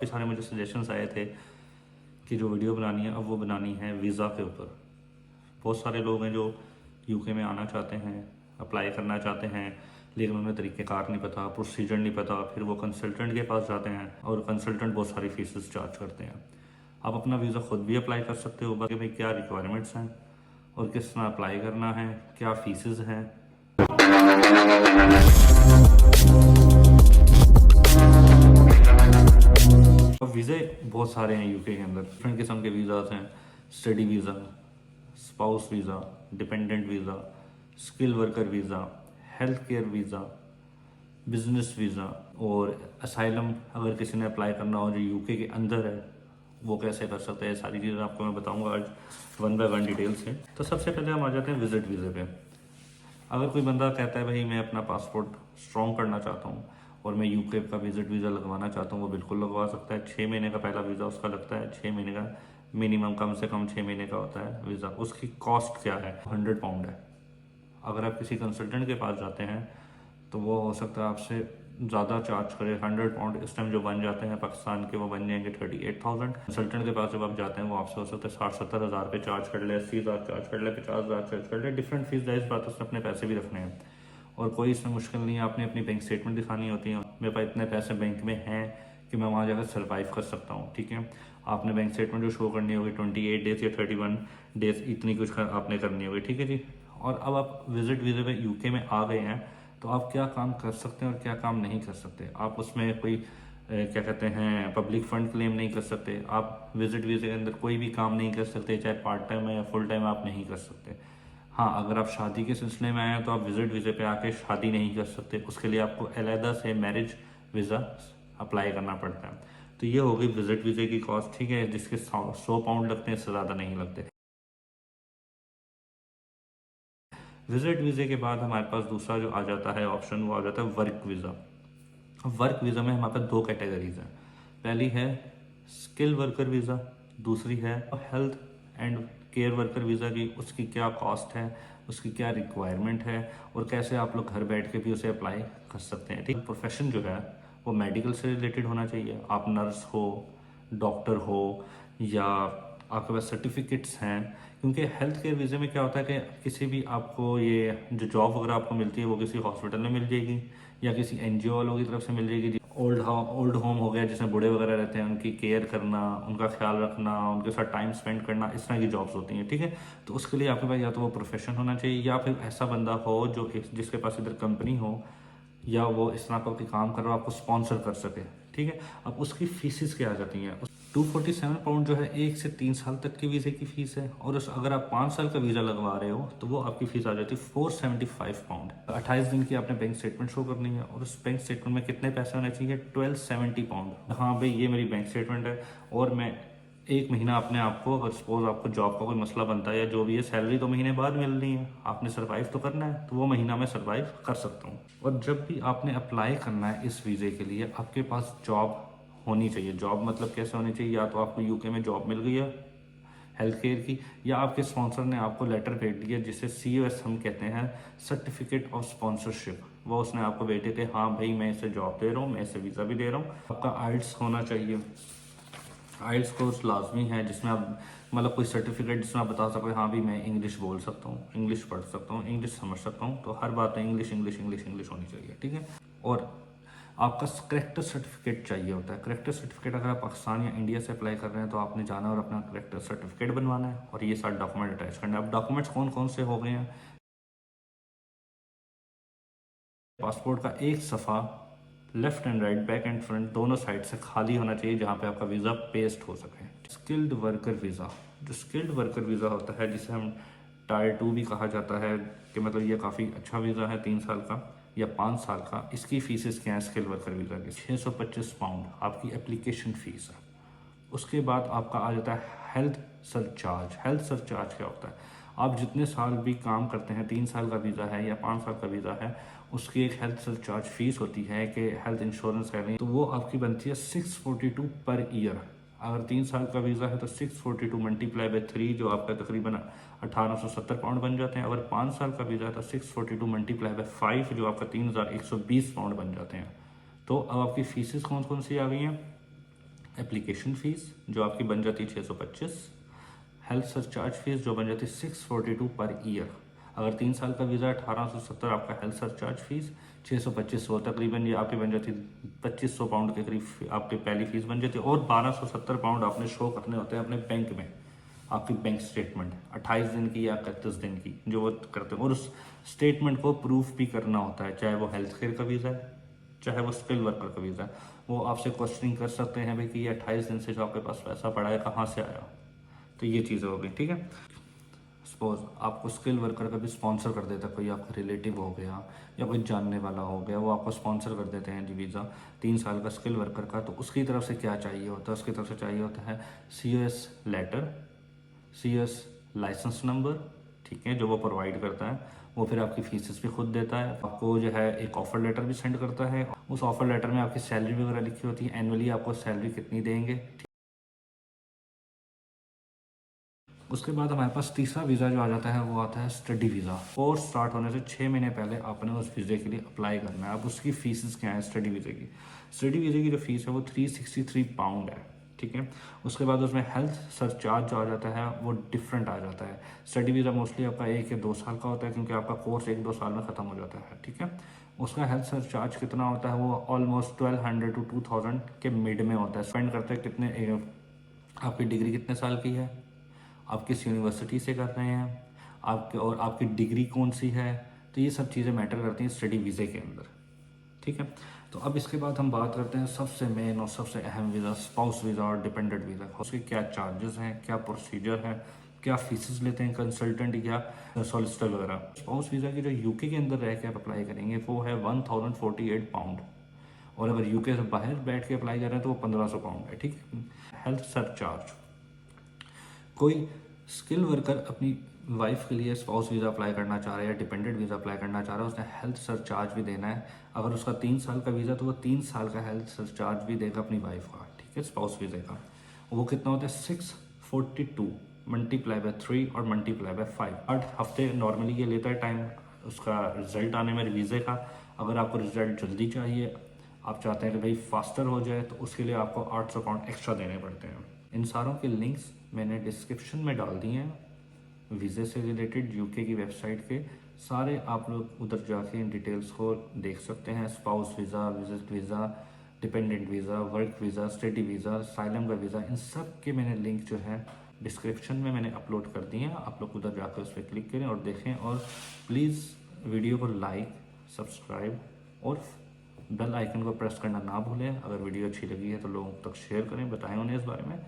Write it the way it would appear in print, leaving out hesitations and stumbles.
काफ़ी सारे मुझे सजेशंस आए थे कि जो वीडियो बनानी है अब वो बनानी है वीज़ा के ऊपर। बहुत सारे लोग हैं जो यूके में आना चाहते हैं, अप्लाई करना चाहते हैं, लेकिन उन्हें तरीक़ेकार नहीं पता, प्रोसीजर नहीं पता। फिर वो कंसल्टेंट के पास जाते हैं और कंसल्टेंट बहुत सारी फीसेस चार्ज करते हैं। आप अपना वीज़ा ख़ुद भी अप्लाई कर सकते हो, बाकी भाई क्या रिक्वायरमेंट्स हैं और किस तरह अप्लाई करना है, क्या फ़ीसेस हैं। अब वीज़े बहुत सारे हैं यूके के अंदर, डिफरेंट किस्म के वीज़ाज़ हैं। Study visa, spouse visa, dependent visa, skill worker visa, health care visa, business visa और असाइलम अगर किसी ने अप्लाई करना हो जो यूके के अंदर है वो कैसे कर सकते हैं। सारी चीज़ें आपको मैं बताऊंगा आज वन बाय वन डिटेल से। तो सबसे पहले हम आ जाते हैं विज़िट वीज़े पे। अगर कोई बंदा कहता है भाई मैं अपना पासपोर्ट स्ट्रॉन्ग करना चाहता हूँ और मैं यूके का विज़िट वीज़ा लगवाना चाहता हूँ, वो बिल्कुल लगवा सकता है। 6 महीने का पहला वीज़ा उसका लगता है, 6 महीने का मिनिमम, कम से कम 6 महीने का होता है वीज़ा। उसकी कॉस्ट क्या है, £100 है। अगर आप किसी कंसल्टेंट के पास जाते हैं तो वो हो सकता है आपसे ज़्यादा चार्ज करे। £100 इस टाइम जो बन जाते हैं पाकिस्तान के, वो बन जाएंगे 38,000। कंसल्टेंट के पास जब आप जाते हैं वो आपसे हो सकता है 60-70 हज़ार रुपये चार्ज कर ले, 80,000 चार्ज कर ले, 50,000 चार्ज कर ले। डिफरेंट फीस जायज़ बात है, उसने अपने पैसे भी रखने हैं और कोई इसमें मुश्किल नहीं है। आपने अपनी बैंक स्टेटमेंट दिखानी होती है, मेरे पास इतने पैसे बैंक में हैं कि मैं वहाँ जाकर सर्वाइव कर सकता हूँ। ठीक है, आपने बैंक स्टेटमेंट जो शो करनी होगी 28 डेज या 31 डेज, इतनी कुछ आपने करनी होगी। ठीक है जी। और अब आप विजिट वीज़े पे यूके में आ गए हैं तो आप क्या काम कर सकते हैं और क्या काम नहीं कर सकते। आप उसमें कोई क्या कहते हैं पब्लिक फ़ंड क्लेम नहीं कर सकते। आप विजिट वीज़े के अंदर कोई भी काम नहीं कर सकते, चाहे पार्ट टाइम है या फुल टाइम आप नहीं कर सकते। हाँ, अगर आप शादी के सिलसिले में आए हैं तो आप विजिट वीज़े पे आके शादी नहीं कर सकते, उसके लिए आपको अलहदा से मैरिज वीज़ा अप्लाई करना पड़ता है। तो ये हो गई विजिट वीज़े की कॉस्ट। ठीक है, जिसके 100 पाउंड लगते हैं, इससे ज़्यादा नहीं लगते। विजिट वीज़े के बाद हमारे पास दूसरा जो आ जाता है ऑप्शन, वो आ जाता है वर्क वीज़ा। वर्क वीज़ा में हमारे पास दो कैटेगरीज हैं। पहली है स्किल वर्कर वीज़ा, दूसरी है health and care worker visa की। उसकी क्या कॉस्ट है, उसकी क्या रिक्वायरमेंट है और कैसे आप लोग घर बैठ के भी उसे अप्लाई कर सकते हैं। ठीक, प्रोफेशन जो है वो मेडिकल से रिलेटेड होना चाहिए। आप नर्स हो, डॉक्टर हो, या आपके पास सर्टिफिकेट्स हैं। क्योंकि हेल्थ केयर वीज़े में क्या होता है कि किसी भी आपको ये जो जॉब वगैरह आपको मिलती है वो किसी हॉस्पिटल में मिल जाएगी या किसी एनजीओ वालों की तरफ से मिल जाएगी। ओल्ड होम हो गया जिसमें बूढ़े वगैरह रहते हैं, उनकी केयर करना, उनका ख्याल रखना, उनके साथ टाइम स्पेंड करना, इस तरह की जॉब्स होती हैं। ठीक है, तो उसके लिए आपके पास या तो वो प्रोफेशन होना चाहिए या फिर ऐसा बंदा हो जो जिसके पास इधर कंपनी हो या वो इस तरह का कोई काम कर रहा हो, आपको स्पॉन्सर कर सके। ठीक है, अब उसकी फीसिस क्या आ जाती हैं। £247 जो है 1 से 3 साल तक की वीज़े की फ़ीस है। और अगर आप 5 साल का वीज़ा लगवा रहे हो तो वो आपकी फ़ीस आ जाती है £475। 28 दिन की आपने बैंक स्टेटमेंट शो करनी है और उस बैंक स्टेटमेंट में कितने पैसे होने चाहिए, £1270। हाँ भाई, ये मेरी बैंक स्टेटमेंट है और मैं एक महीना अपने आप को, अगर सपोज आपको जॉब का कोई मसला बनता है या जो भी है, सैलरी तो महीने बाद मिलनी है, आपने सर्वाइव तो करना है, तो वो महीना मैं सर्वाइव कर सकता हूँ। और जब भी आपने अप्लाई करना है इस वीज़े के लिए, आपके पास जॉब होनी चाहिए। जॉब मतलब कैसे होनी चाहिए, या तो आपको यूके में जॉब मिल गई है हेल्थ केयर की, या आपके स्पॉन्सर ने आपको लेटर भेज दिया जिसे COS हम कहते हैं, सर्टिफिकेट ऑफ स्पॉन्सरशिप। वो उसने आपको भेजे थे, हाँ भाई मैं इसे जॉब दे रहा हूँ, मैं इसे वीज़ा भी दे रहा हूँ। आपका आइल्स होना चाहिए। आइल्स कोर्स लाजमी है जिसमें आप मतलब कोई सर्टिफिकेट जिसमें आप बता सको हाँ भी मैं इंग्लिश बोल सकता हूँ, इंग्लिश पढ़ सकता हूँ, इंग्लिश समझ सकता हूँ। तो हर बात में इंग्लिश इंग्लिश इंग्लिश इंग्लिश होनी चाहिए। ठीक है, और आपका करेक्टर सर्टिफिकेट चाहिए होता है। करेक्टर सर्टिफिकेट अगर आप पाकिस्तान या इंडिया से अप्लाई कर रहे हैं तो आपने जाना और अपना करेक्टर सर्टिफिकेट बनवाना है और ये सारे डॉक्यूमेंट अटैच करना है। अब डॉक्यूमेंट्स कौन कौन से हो गए हैं, पासपोर्ट का एक सफ़ा left and right, back and front दोनों साइड से खाली होना चाहिए जहाँ पे आपका वीज़ा पेस्ट हो सके। स्किल्ड वर्कर वीज़ा, जो स्किल्ड वर्कर वीज़ा होता है जिसे हम टायर 2 भी कहा जाता है, कि मतलब ये काफ़ी अच्छा वीज़ा है, 3 साल का या 5 साल का। इसकी फ़ीसेस क्या है स्किल्ड वर्कर वीज़ा की, £625 आपकी एप्लीकेशन फ़ीस है। उसके बाद आपका आ जाता है हेल्थ सरचार्ज। हेल्थ सरचार्ज क्या होता है, आप जितने साल भी काम करते हैं, 3 साल का वीज़ा है या 5 साल का वीज़ा है, उसकी एक हेल्थ सरचार्ज फीस होती है कि हेल्थ इंश्योरेंस है, तो वो आपकी बनती है 642 पर ईयर। अगर 3 साल का वीज़ा है तो 642 मल्टीप्लाई बाई 3 जो आपका तकरीबन £1870 बन जाते हैं। अगर 5 साल का वीज़ा है तो 642 मल्टीप्लाई बाई 5 जो आपका £3120 बन जाते हैं। तो अब आपकी फीसेस कौन कौन सी आ गई हैं, एप्लीकेशन फ़ीस जो आपकी बन जाती है 625, हेल्थ सरचार्ज फीस जो बन जाती है 642 पर ईयर। अगर 3 साल का वीज़ा 1870 आपका हेल्थ सरचार्ज फीस, 625 हो तकरीबन ये आपकी बन जाती है 2500 पाउंड के करीब आपकी पहली फीस बन जाती है। और 1270 पाउंड आपने शो करने होते हैं अपने बैंक में, आपकी बैंक स्टेटमेंट 28 दिन की या 31 दिन की जो वो करते हैं। और उस स्टेटमेंट को प्रूफ भी करना होता है, चाहे वो हेल्थ केयर का वीज़ा है चाहे वो स्किल वर्कर का वीज़ा है। वो आपसे क्वेश्चनिंग कर सकते हैं भाई कि ये 28 दिन से जो आपके पास पैसा पड़ा है कहाँ से आया। तो ये चीज़ें हो गई, ठीक है। सपोज आपको स्किल वर्कर का भी स्पॉन्सर कर देता है, कोई आपका रिलेटिव हो गया या कोई जानने वाला हो गया, वो आपको स्पॉन्सर कर देते हैं जी वीज़ा 3 साल का स्किल वर्कर का। तो उसकी तरफ से क्या चाहिए होता है, उसकी तरफ से चाहिए होता है COS letter, COS license number, ठीक है, जो वो प्रोवाइड करता है। वो फिर आपकी फीसेस भी खुद देता है, आपको जो है एक ऑफर लेटर भी सेंड करता है। उस ऑफर लेटर में आपकी सैलरी वगैरह लिखी होती है, एनुअली आपको सैलरी कितनी देंगे। उसके बाद हमारे पास तीसरा वीज़ा जो आ जाता है वो आता है स्टडी वीज़ा। कोर्स स्टार्ट होने से 6 महीने पहले आपने उस वीज़े के लिए अप्लाई करना है। अब उसकी फीस क्या है स्टडी वीज़े की? स्टडी वीज़े की जो फीस है वो 363 पाउंड है, ठीक है। उसके बाद उसमें हेल्थ सरचार्ज जो आ जाता है वो डिफरेंट आ जाता है। स्टडी वीज़ा मोस्टली आपका 1 या 2 साल का होता है क्योंकि आपका कोर्स 1-2 साल में ख़त्म हो जाता है, ठीक है। उसका हेल्थ सरचार्ज कितना होता है वो ऑलमोस्ट 1200 टू 2000 के मिड में होता है। स्पेंड करते हैं कितने आपकी डिग्री कितने साल की है, आप किस यूनिवर्सिटी से कर रहे हैं, आपके और आपकी डिग्री कौन सी है। तो ये सब चीज़ें मैटर करती हैं स्टडी वीज़े के अंदर, ठीक है। तो अब इसके बाद हम बात करते हैं सबसे मेन और सबसे अहम वीज़ा, स्पाउस वीज़ा और डिपेंडेंट वीज़ा। उसके क्या चार्जेस हैं, क्या प्रोसीजर है, क्या फीसेस लेते हैं कंसल्टेंट या सॉलिसिटर वगैरह। स्पाउस वीज़ा की जो यूके के अंदर रह के आप अप्लाई करेंगे वो है 1048 पाउंड, और अगर यूके से बाहर बैठ के अप्लाई कर रहे हैं तो वो 1500 पाउंड है, ठीक है। हेल्थ सरचार्ज, कोई स्किल वर्कर अपनी वाइफ के लिए स्पाउस वीज़ा अप्लाई करना चाह रहा है या डिपेंडेंट वीज़ा अप्लाई करना चाह रहा है, उसने हेल्थ सरचार्ज भी देना है। अगर उसका 3 साल का वीज़ा तो वो 3 साल का हेल्थ सरचार्ज भी देगा अपनी वाइफ का, ठीक है, स्पाउस वीज़े का। वो कितना होता है 642 मल्टीप्लाई बाय 3 और मल्टीप्लाई बाय 5। 8 हफ्ते नॉर्मली ये लेता है टाइम उसका रिजल्ट आने में वीज़े का। अगर आपको रिजल्ट जल्दी चाहिए, आप चाहते हैं कि भाई फास्टर हो जाए, तो उसके लिए आपको 800 पाउंड एक्स्ट्रा देने पड़ते हैं। इन सारों के लिंक्स मैंने डिस्क्रिप्शन में डाल दिए हैं। वीज़े से रिलेटेड यूके की वेबसाइट के सारे आप लोग उधर जाके इन डिटेल्स को देख सकते हैं। Spouse visa, visit visa, dependent visa, work visa, study visa, xylem का वीज़ा, इन सब के मैंने लिंक जो है डिस्क्रिप्शन में मैंने अपलोड कर दिए हैं। आप लोग उधर जाकर उस पर क्लिक करें और देखें। और प्लीज़ वीडियो को लाइक, सब्सक्राइब और बेल आइकन को प्रेस करना ना भूलें। अगर वीडियो अच्छी लगी है तो लोगों तक शेयर करें, बताएं उन्हें इस बारे में।